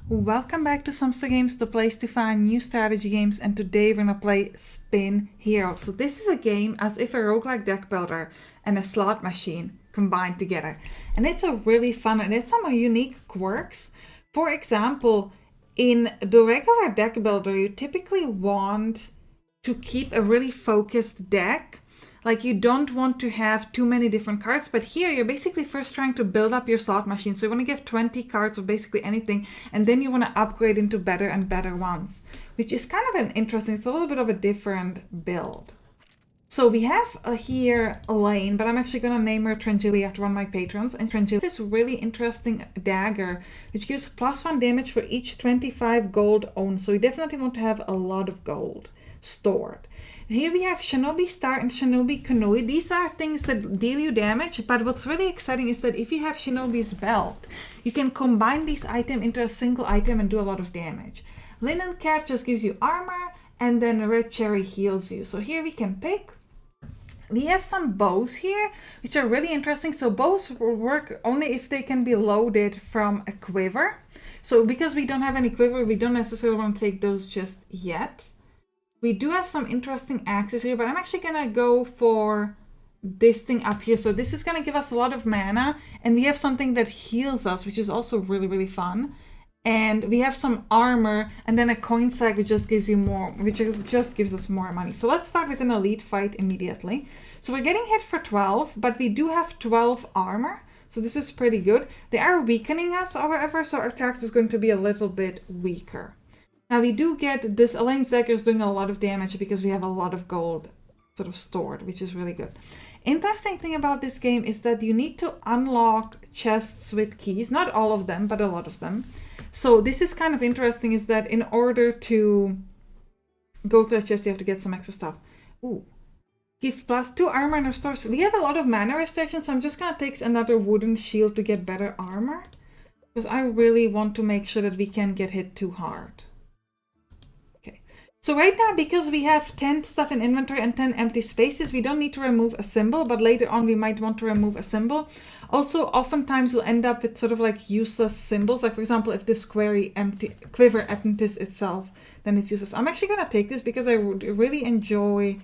Welcome back to Sampstra Games, the place to find new strategy games, and today we're gonna play Spin Hero. So this is a game as if a roguelike deck builder and a slot machine combined together. And it's a really fun, and it's some unique quirks. For example, in the regular deck builder, you typically want to keep a really focused deck. Like, you don't want to have too many different cards, but here you're basically first trying to build up your slot machine. So you want to give 20 cards of basically anything, and then you want to upgrade into better and better ones, which is kind of an interesting, it's a little bit of a different build. So we have here Elaine, but I'm actually going to name her Trangili after one of my patrons. And Trangili is this really interesting dagger, which gives +1 damage for each 25 gold owned. So you definitely want to have a lot of gold stored. Here we have Shinobi Star and Shinobi Kanui. These are things that deal you damage, but what's really exciting is that if you have Shinobi's Belt, you can combine these items into a single item and do a lot of damage. Linen Cap just gives you armor, and then Red Cherry heals you. So here we can pick. We have some bows here, which are really interesting. So bows will work only if they can be loaded from a quiver. So because we don't have any quiver, we don't necessarily want to take those just yet. We do have some interesting axes here, but I'm actually going to go for this thing up here. So this is going to give us a lot of mana, and we have something that heals us, which is also really, really fun. And we have some armor, and then a coin sack, which just gives you more, which just gives us more money. So let's start with an elite fight immediately. So we're getting hit for 12, but we do have 12 armor. So this is pretty good. They are weakening us, however, so our attack is going to be a little bit weaker. Now we do get this Elaine's dagger is doing a lot of damage because we have a lot of gold sort of stored, which is really good. Interesting thing about this game is that you need to unlock chests with keys. Not all of them, but a lot of them. So this is kind of interesting, is that in order to go to a chest, you have to get some extra stuff. Ooh. Give +2 armor and restores. We have a lot of mana restrictions, so I'm just going to take another wooden shield to get better armor, because I really want to make sure that we can get hit too hard. So right now, because we have 10 stuff in inventory and 10 empty spaces, we don't need to remove a symbol, but later on we might want to remove a symbol. Also, oftentimes we'll end up with sort of like useless symbols. Like, for example, if this quiver empties itself, then it's useless. I'm actually going to take this because I really enjoy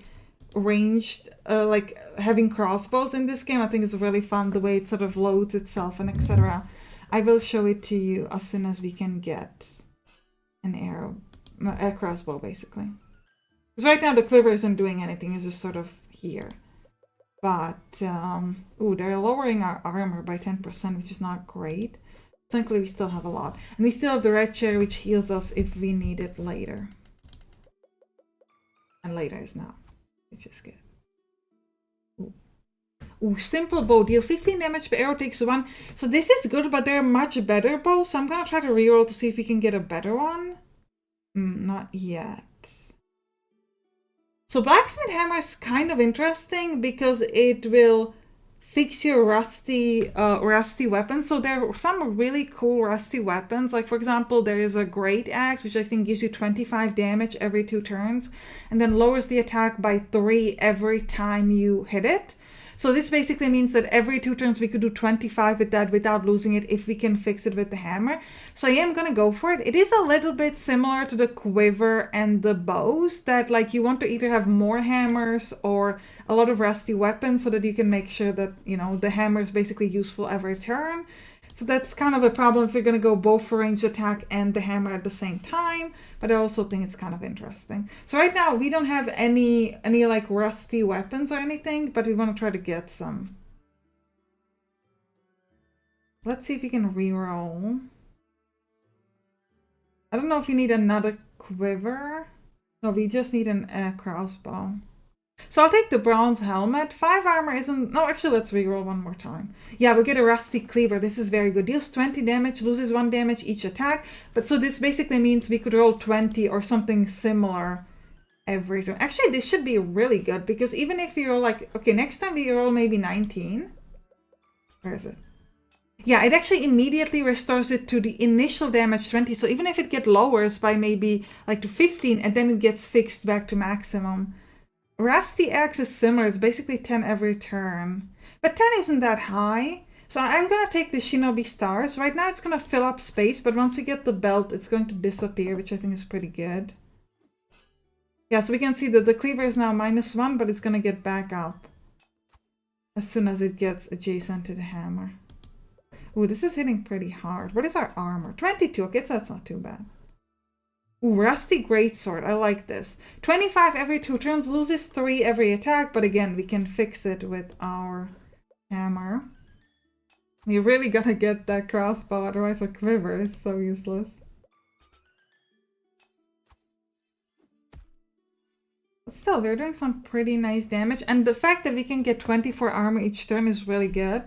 ranged, like having crossbows in this game. I think it's really fun the way it sort of loads itself and etc. I will show it to you as soon as we can get an arrow. A crossbow, basically. Because right now the quiver isn't doing anything, it's just sort of here. But, ooh, they're lowering our armor by 10%, which is not great. Thankfully, we still have a lot. And we still have the red cherry, which heals us if we need it later. And later is now, which is good. Ooh, simple bow. Deal 15 damage per arrow, takes 1. So this is good, but they're much better bows. So I'm gonna try to reroll to see if we can get a better one. Not yet. So blacksmith hammer is kind of interesting because it will fix your rusty weapons. So there are some really cool rusty weapons. Like, for example, there is a great axe, which I think gives you 25 damage every 2 turns, and then lowers the attack by 3 every time you hit it. So this basically means that every 2 turns we could do 25 with that without losing it if we can fix it with the hammer. So I am going to go for it. It is a little bit similar to the quiver and the bows, that like you want to either have more hammers or a lot of rusty weapons so that you can make sure that, you know, the hammer is basically useful every turn. So that's kind of a problem if you're going to go both for ranged attack and the hammer at the same time. But I also think it's kind of interesting. So right now we don't have any like rusty weapons or anything, but we want to try to get some. Let's see if we can reroll. I don't know if you need another quiver. No, we just need a crossbow. So I'll take the bronze helmet. 5 armor isn't... No, actually, let's reroll one more time. Yeah, we'll get a rusty cleaver. This is very good. Deals 20 damage, loses 1 damage each attack. But so this basically means we could roll 20 or something similar every turn. Actually, this should be really good because even if you roll like... Okay, next time we roll maybe 19. Where is it? Yeah, it actually immediately restores it to the initial damage 20. So even if it gets lowers by maybe like to 15 and then it gets fixed back to maximum. Rusty axe is similar. It's basically 10 every turn. But 10 isn't that high. So I'm gonna take the Shinobi Stars. Right now it's gonna fill up space, but once we get the belt, it's going to disappear, which I think is pretty good. Yeah, so we can see that the cleaver is now -1, but it's gonna get back up as soon as it gets adjacent to the hammer. Ooh, this is hitting pretty hard. What is our armor? 22. Okay, so that's not too bad. Ooh, Rusty Greatsword. I like this. 25 every 2 turns, loses 3 every attack, but again, we can fix it with our hammer. We really gotta get that crossbow, otherwise our quiver is so useless. But still, we're doing some pretty nice damage, and the fact that we can get 24 armor each turn is really good,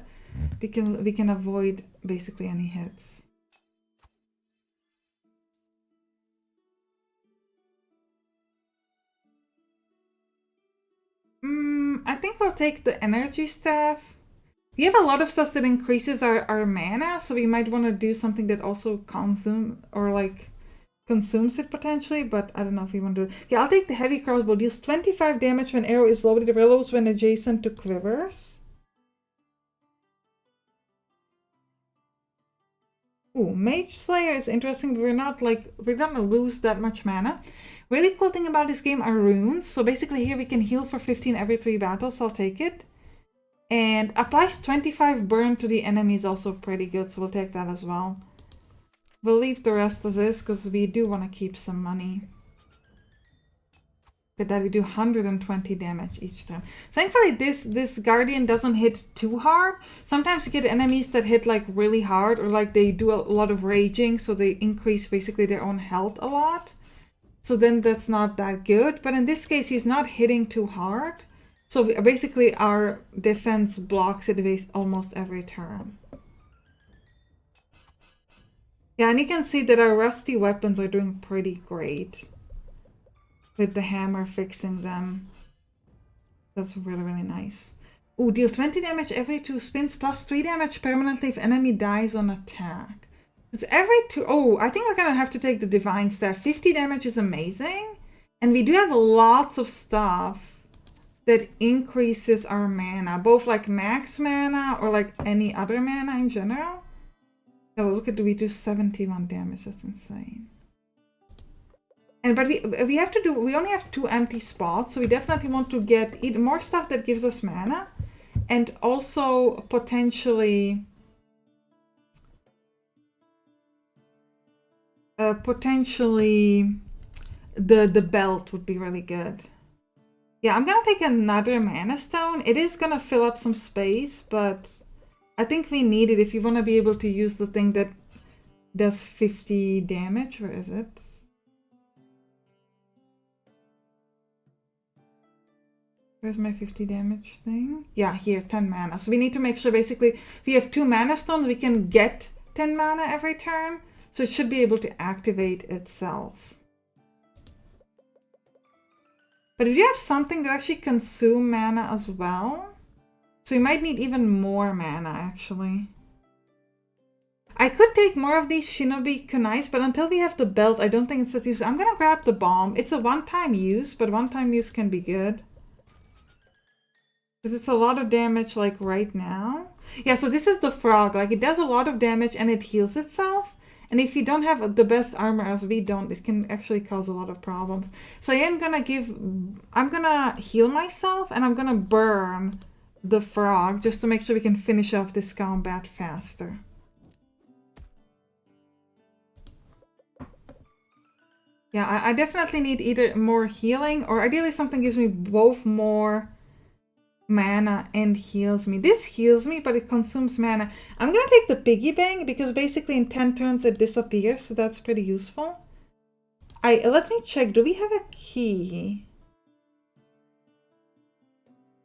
because we can avoid basically any hits. I think we'll take the energy staff. We have a lot of stuff that increases our mana, so we might want to do something that also consumes it potentially, but I don't know if we want to do it. Okay, I'll take the heavy crossbow. Deals 25 damage when arrow is loaded, reloads when adjacent to quivers. Ooh, Mage Slayer is interesting, but we're gonna lose that much mana. Really cool thing about this game are runes. So basically here we can heal for 15 every 3 battles, so I'll take it. And applies 25 burn to the enemy is also pretty good, so we'll take that as well. We'll leave the rest as is, because we do want to keep some money. But that we do 120 damage each time. Thankfully this Guardian doesn't hit too hard. Sometimes you get enemies that hit like really hard, or like they do a lot of raging, so they increase basically their own health a lot. So then that's not that good. But in this case, he's not hitting too hard. So basically our defense blocks it almost every turn. Yeah, and you can see that our rusty weapons are doing pretty great. With the hammer fixing them. That's really, really nice. Ooh, deal 20 damage every 2 spins, plus 3 damage permanently if enemy dies on attack. It's every 2... Oh, I think we're gonna have to take the Divine Staff. 50 damage is amazing. And we do have lots of stuff that increases our mana. Both like max mana or like any other mana in general. Oh, look at, we do 71 damage. That's insane. But we only have 2 empty spots, so we definitely want to get more stuff that gives us mana, and also potentially the belt would be really good. Yeah, I'm gonna take another mana stone. It is gonna fill up some space, but I think we need it if you want to be able to use the thing that does 50 damage. Where is it? Where's my 50 damage thing? Yeah, here, 10 mana. So we need to make sure basically if we have 2 mana stones, we can get 10 mana every turn. So it should be able to activate itself. But if you have something that actually consumes mana as well, so you might need even more mana actually. I could take more of these Shinobi Kunais, but until we have the belt, I don't think it's that useful. I'm gonna grab the bomb. It's a one-time use, but one-time use can be good. Because it's a lot of damage like right now. Yeah, so this is the frog. Like it does a lot of damage and it heals itself. And if you don't have the best armor as we don't, it can actually cause a lot of problems. So I'm gonna heal myself and I'm gonna burn the frog just to make sure we can finish off this combat faster. Yeah, I definitely need either more healing or ideally something gives me both more mana and heals me. This heals me, but it consumes mana. I'm gonna take the piggy bank because basically in 10 turns it disappears, so that's pretty useful. Let me check. Do we have a key?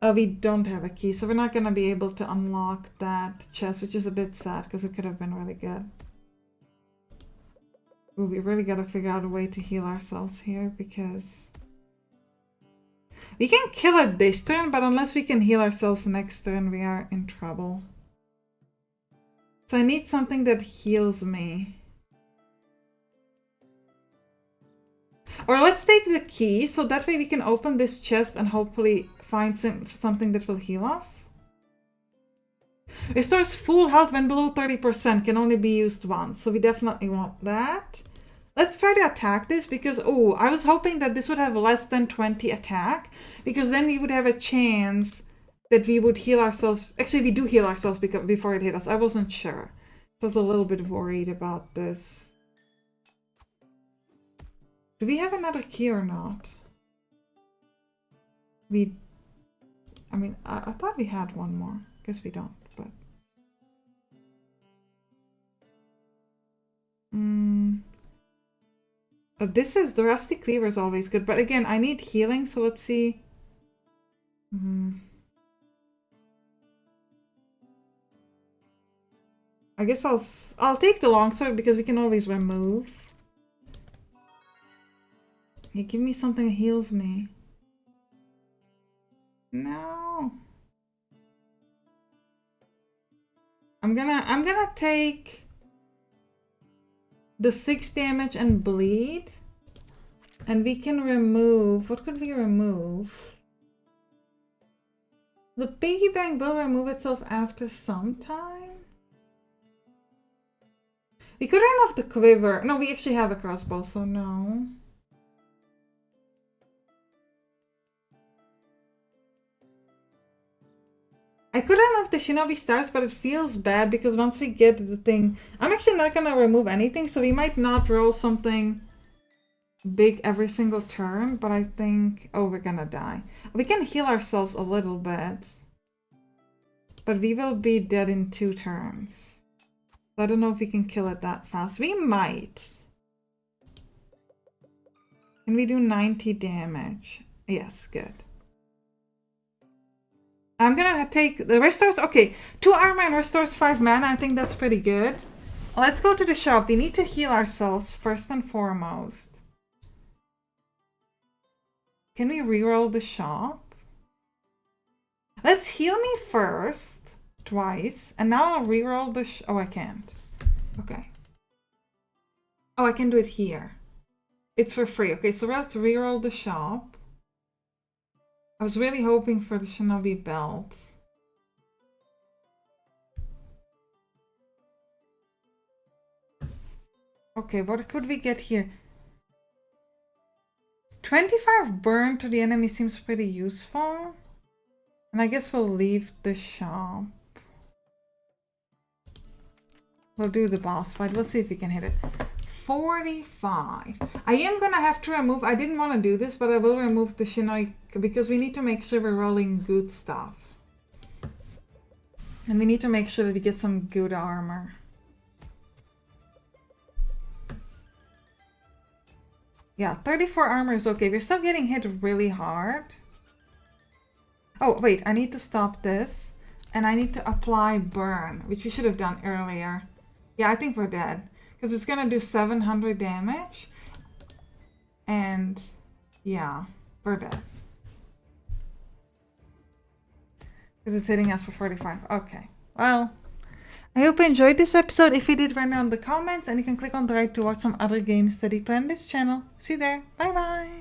Oh, we don't have a key, so we're not gonna be able to unlock that chest, which is a bit sad because it could have been really good. Ooh, we really gotta figure out a way to heal ourselves here because we can kill it this turn, but unless we can heal ourselves next turn, we are in trouble. So I need something that heals me. Or let's take the key, so that way we can open this chest and hopefully find something that will heal us. Restores full health when below 30%. Can only be used once. So we definitely want that. Let's try to attack this because, oh, I was hoping that this would have less than 20 attack. Because then we would have a chance that we would heal ourselves. Actually, we do heal ourselves before it hit us. I wasn't sure. So I was a little bit worried about this. Do we have another key or not? I mean, I thought we had one more. Guess we don't, but... This is... The Rusty Cleaver is always good, but again, I need healing, so let's see. I guess I'll take the longsword because we can always remove. Hey, give me something that heals me. No. I'm gonna take the 6 damage and bleed. And we can remove, what could we remove? The piggy bank will remove itself after some time. We could remove the quiver. No, we actually have a crossbow, so no. I could remove the shinobi stars, but it feels bad because once we get the thing... I'm actually not gonna remove anything, so we might not roll something big every single turn, but I think... Oh, we're gonna die. We can heal ourselves a little bit. But we will be dead in 2 turns. So I don't know if we can kill it that fast. We might. Can we do 90 damage? Yes, good. I'm gonna take the restores. Okay, 2 armor and restores 5 mana. I think that's pretty good. Let's go to the shop. We need to heal ourselves first and foremost. Can we reroll the shop? Let's heal me first, twice, and now I'll reroll the oh, I can't. Okay. Oh, I can do it here. It's for free. Okay, so let's reroll the shop. I was really hoping for the shinobi belt. Okay, what could we get here? 25 burn to the enemy seems pretty useful. And I guess we'll leave the shop. We'll do the boss fight. Let's see if we can hit it. 45. I am gonna have to remove, I didn't want to do this, but I will remove the Shinoi because we need to make sure we're rolling good stuff. And we need to make sure that we get some good armor. Yeah, 34 armor is okay. We're still getting hit really hard. Oh, wait, I need to stop this. And I need to apply burn, which we should have done earlier. Yeah, I think we're dead. Because it's going to do 700 damage. And yeah, we're dead. Because it's hitting us for 45. Okay, well, I hope you enjoyed this episode. If you did, write down in the comments. And you can click on the right to watch some other games that we play on this channel. See you there. Bye bye.